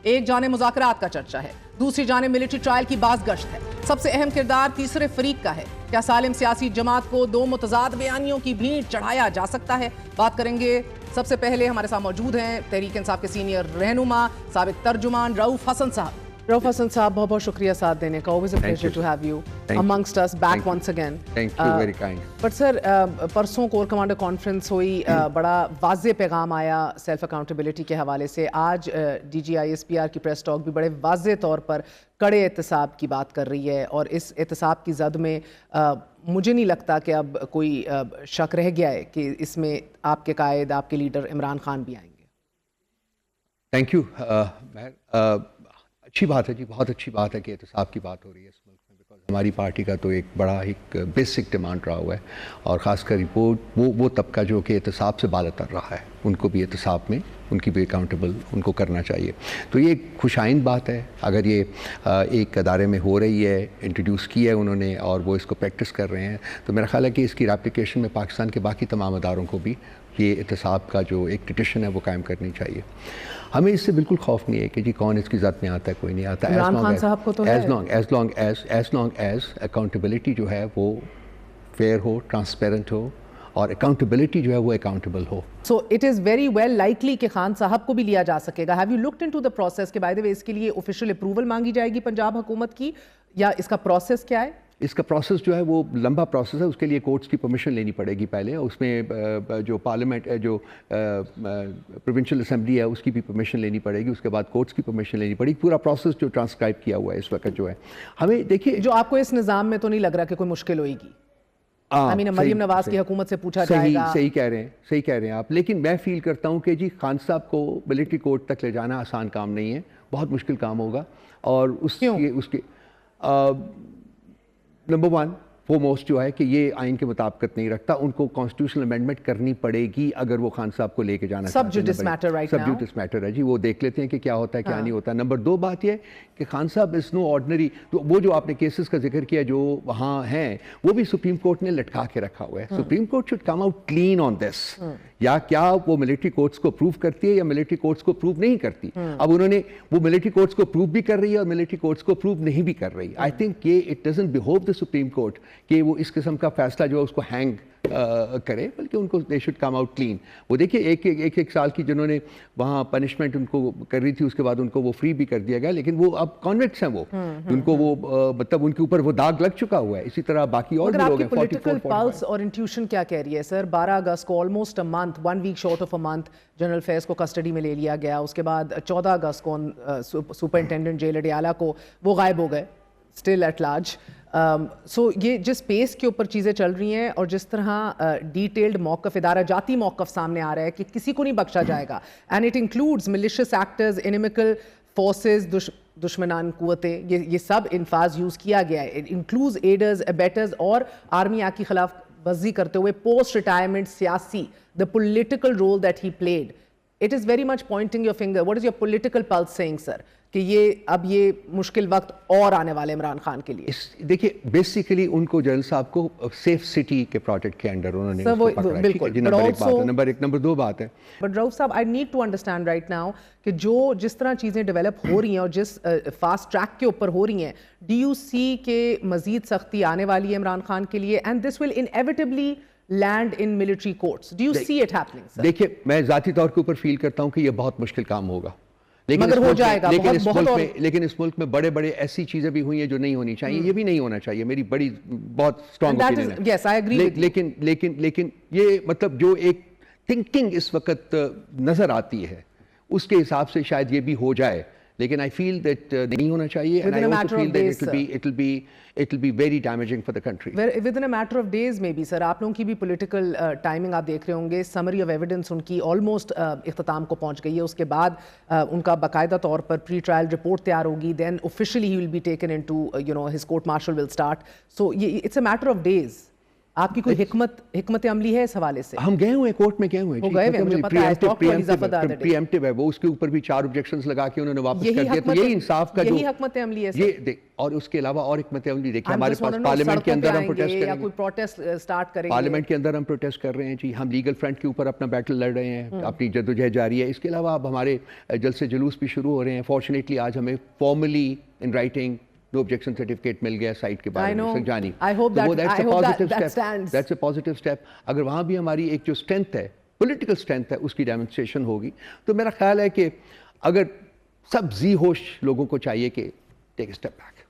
ایک جانب مذاکرات کا چرچہ ہے، دوسری جانب ملٹری ٹرائل کی باز گشت ہے۔ سب سے اہم کردار تیسرے فریق کا ہے۔ کیا سالم سیاسی جماعت کو دو متضاد بیانیوں کی بھیڑ چڑھایا جا سکتا ہے؟ بات کریں گے۔ سب سے پہلے ہمارے ساتھ موجود ہیں تحریک انصاف کے سینئر رہنما سابق ترجمان رؤف حسن صاحب۔ رؤف حسن صاحب، بہت بہت شکریہ ساتھ دینے کا. always a pleasure to have you amongst us back once again. Thank you, very kind. But sir, پرسوں کور کمانڈر کانفرنس ہوئی، بڑا واضح پیغام آیا سیلف اکاؤنٹیبلٹی کے حوالے سے. آج D G I S P R کی پریس ٹاک بھی بڑے واضح طور پر کڑے احتساب کی بات کر رہی ہے، اور اس احتساب کی زد میں مجھے نہیں لگتا کہ اب کوئی شک رہ گیا ہے کہ اس میں آپ کے قائد، آپ کے لیڈر عمران خان بھی آئیں گے. Thank you. اچھی بات ہے جی، بہت اچھی بات ہے کہ احتساب کی بات ہو رہی ہے اس ملک میں، بیکاز ہماری پارٹی کا تو ایک بڑا ایک بیسک ڈیمانڈ رہا ہوا ہے، اور خاص کر وہ طبقہ جو کہ احتساب سے بالا تر رہا ہے، ان کو بھی احتساب میں ان کی بھی اکاؤنٹیبل ان کو کرنا چاہیے. تو یہ ایک خوش آئند بات ہے اگر یہ ایک ادارے میں ہو رہی ہے، انٹروڈیوس کی ہے انہوں نے، اور وہ اس کو پریکٹس کر رہے ہیں. تو میرا خیال ہے کہ اس کی ریپلیکیشن میں پاکستان کے باقی تمام اداروں کو بھی یہ احتساب کا جو ایک ٹریڈیشن ہے وہ قائم کرنی چاہیے. ہمیں اس سے بالکل خوف نہیں ہے کہ جی کون اس کی ذات میں آتا ہے، کوئی نہیں آتا. عمران خان صاحب کو تو ایز لانگ ایز اکاؤنٹیبلٹی جو ہے وہ فیئر ہو، ٹرانسپیرنٹ ہو، اور اکاؤنٹیبلٹی جو ہے وہ اکاؤنٹیبل ہو. So it is very well likely کہ خان صاحب کو بھی لیا جا سکے گا. Have you looked into the process کہ بائی دی وے اس کے لیے آفیشیل اپروول مانگی جائے گی پنجاب حکومت کی، یا اس کا پروسیس کیا ہے؟ اس کا پروسیس جو ہے وہ لمبا پروسیس ہے. اس کے لیے کورٹس کی پرمیشن لینی پڑے گی پہلے. اس میں جو پارلیمنٹ جو پروونشل اسمبلی ہے اس کی بھی پرمیشن لینی پڑے گی. اس کے بعد کورٹس کی پرمیشن لینی پڑے گی. پورا پروسیس جو ٹرانسکرائب کیا ہوا ہے اس وقت جو ہے. ہمیں دیکھیے، جو آپ کو اس نظام میں تو نہیں لگ رہا کہ کوئی مشکل ہوئے گی؟ مریم نواز کی حکومت سے پوچھا جائے گا. صحیح کہہ رہے ہیں آپ. لیکن میں فیل کرتا ہوں کہ جی خان صاحب کو ملٹری کورٹ تک لے جانا آسان کام نہیں ہے، بہت مشکل کام ہوگا. اور اس کے نمبر ون فورموسٹ جو ہے کہ یہ آئین کے مطابقت نہیں رکھتا. ان کو کانسٹیٹیوشنل امینڈمنٹ کرنی پڑے گی اگر وہ خان صاحب کو لے کے جانا سب جوڈس میٹر ہے جی. وہ دیکھ لیتے ہیں کہ کیا ہوتا ہے کیا نہیں ہوتا. نمبر دو بات یہ کہ خان صاحب از نو آرڈنری. وہ جو آپ نے کیسز کا ذکر کیا جو وہاں ہیں، وہ بھی سپریم کورٹ نے لٹکا کے رکھا ہوا ہے. Supreme Court should come out clean on this. یا کیا وہ ملٹری کورٹس کو اپروو کرتی ہے یا ملٹری کورٹس کو اپروو نہیں کرتی؟ اب انہوں نے وہ ملٹری کورٹس کو اپروو بھی کر رہی ہے اور ملٹری کورٹس کو اپروو نہیں بھی کر رہی. آئی تھنک یہ it doesn't behove the Supreme Court کہ وہ اس قسم کا فیصلہ جو ہے اس کو ہینگ کرے، بلکہ ان کو they should come out clean. وہ دیکھیے ایک سال کی جنہوں نے وہاں پنشمنٹ ان کو کر رہی تھی، اس کے بعد ان کو وہ فری بھی کر دیا گیا، لیکن وہ اب کانوکٹس ہیں. وہ ان کو وہ مطلب ان کے اوپر وہ داغ لگ چکا ہوا ہے. اسی طرح باقی اور بھی لوگ ہیں. پولیٹیکل پلس اور انٹیوشن کیا کہہ رہی ہے سر؟ 12 اگست کو almost a month, 1 week short of a month, general Faiz کو کسٹڈی میں لے لیا گیا. اس کے بعد 14 اگست کو سپرنٹینڈنٹ جیل اڈیالہ کو وہ غائب ہو گئے، اسٹل ایٹ لارج. سو یہ جس پیس کے اوپر چیزیں چل رہی ہیں اور جس طرح ڈیٹیلڈ موقف، ادارہ جاتی موقف سامنے آ رہا ہے کہ کسی کو نہیں بخشا جائے گا، and it includes malicious actors, inimical forces, دشمنان قوتیں، یہ سب انفاظ یوز کیا گیا ہے. اٹ انکلوڈز ایڈرز، ایبیٹرز اور آرمی ایکٹ کی خلاف ورزی کرتے ہوئے پوسٹ ریٹائرمنٹ سیاسی، the political role that he played. It is very much pointing your finger. What is your political pulse saying, sir? کہ یہ اب یہ مشکل وقت اور آنے والے عمران خان کے لیے. دیکھیے بیسیکلی ان کو جنرل صاحب کو سیف سٹی کے پروجیکٹ کے انڈر انہوں نے بالکل نمبر دو بات ہے. بٹ رؤف صاحب، I need to understand right now کہ جس طرح چیزیں ڈیولپ ہو رہی ہیں اور جس فاسٹ ٹریک کے اوپر ہو رہی ہیں، ڈی یو سی کہ مزید سختی آنے والی ہے عمران خان کے لیے، and this will inevitably land in military courts. Do you see it happening sir? دیکھیے میں ذاتی طور کے اوپر فیل کرتا ہوں کہ یہ بہت مشکل کام ہوگا، مگر ہو جائے گا. لیکن اس ملک میں بڑے ایسی چیزیں بھی ہوئی ہیں جو نہیں ہونی چاہیے. یہ بھی نہیں ہونا چاہیے. میری بہت اسٹرانگ اوپینین ہے. لیکن یہ مطلب جو ایک تھنکنگ اس وقت نظر آتی ہے اس کے حساب سے شاید یہ بھی ہو جائے، لیکن I feel that نہیں ہونا چاہیے. And I also feel that it will be very damaging for the country. Within a matter of days maybe sir. آپ لوگوں کی بھی پولیٹیکل ٹائمنگ آپ دیکھ رہے ہوں گے. سمری آف ایویڈنس ان کی آلموسٹ اختتام کو پہنچ گئی ہے. اس کے بعد ان کا باقاعدہ طور پر پری ٹرائل رپورٹ تیار ہوگی. دین officially he will be taken into his court martial will start. So it's a matter of days. آپ کی کوئی حکمت عملی ہے اس حوالے سے؟ ہم گئے ہوئے ہیں کورٹ میں گئے ہوئے ہیں وہ گئے ہوئے ہیں، مجھے پتا ہے، پریمپٹیو ہے وہ، اس کے اوپر بھی 4 آبجیکشنز لگا کے انہوں نے واپس کر دیا. تو یہی انصاف کا جو یہی حکمت عملی ہے یہ اور اس کے علاوہ اور حکمت عملی دیکھیں ہمارے پاس پارلیمنٹ کے اندر ہم پروٹیسٹ یا کریں کوئی پروٹیسٹ سٹارٹ کریں گے، پارلیمنٹ کے اندر ہم پروٹیسٹ کر رہے ہیں جی، ہم لیگل فرنٹ کے اوپر اپنا بیٹل لڑ رہے ہیں، اپنی جدوجہد جاری ہے. اس کے علاوہ اب ہمارے جلسے جلوس بھی شروع ہو رہے ہیں. فارچونیٹلی آج ہمیں formally in writing no objection certificate مل گیا سائٹ کے بارے میں جانی. That's a positive step. اگر وہاں بھی ہماری ایک جو اسٹرینتھ ہے، پولیٹیکل اسٹرینتھ ہے، اس کی ڈیمونسٹریشن ہوگی تو میرا خیال ہے کہ اگر سب ذی ہوش لوگوں کو چاہیے کہ ٹیک اے اسٹیپ بیک.